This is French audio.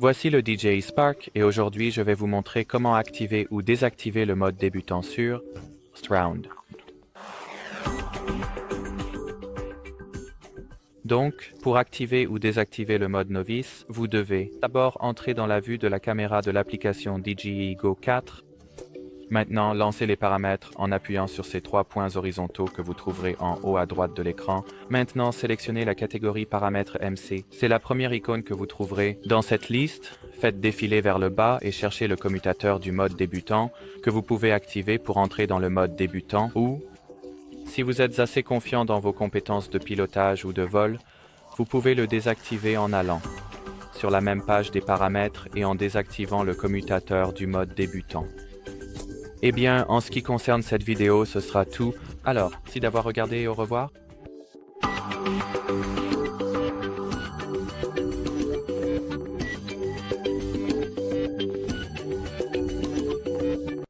Voici le DJI Spark et aujourd'hui je vais vous montrer comment activer ou désactiver le mode débutant sur Round. Donc, pour activer ou désactiver le mode novice, vous devez d'abord entrer dans la vue de la caméra de l'application DJI Go 4. Maintenant, lancez les paramètres en appuyant sur ces trois points horizontaux que vous trouverez en haut à droite de l'écran. Maintenant, sélectionnez la catégorie paramètres MC. C'est la première icône que vous trouverez dans cette liste. Faites défiler vers le bas et cherchez le commutateur du mode débutant que vous pouvez activer pour entrer dans le mode débutant ou, si vous êtes assez confiant dans vos compétences de pilotage ou de vol, vous pouvez le désactiver en allant sur la même page des paramètres et en désactivant le commutateur du mode débutant. Eh bien, en ce qui concerne cette vidéo, ce sera tout. Alors, merci d'avoir regardé et au revoir.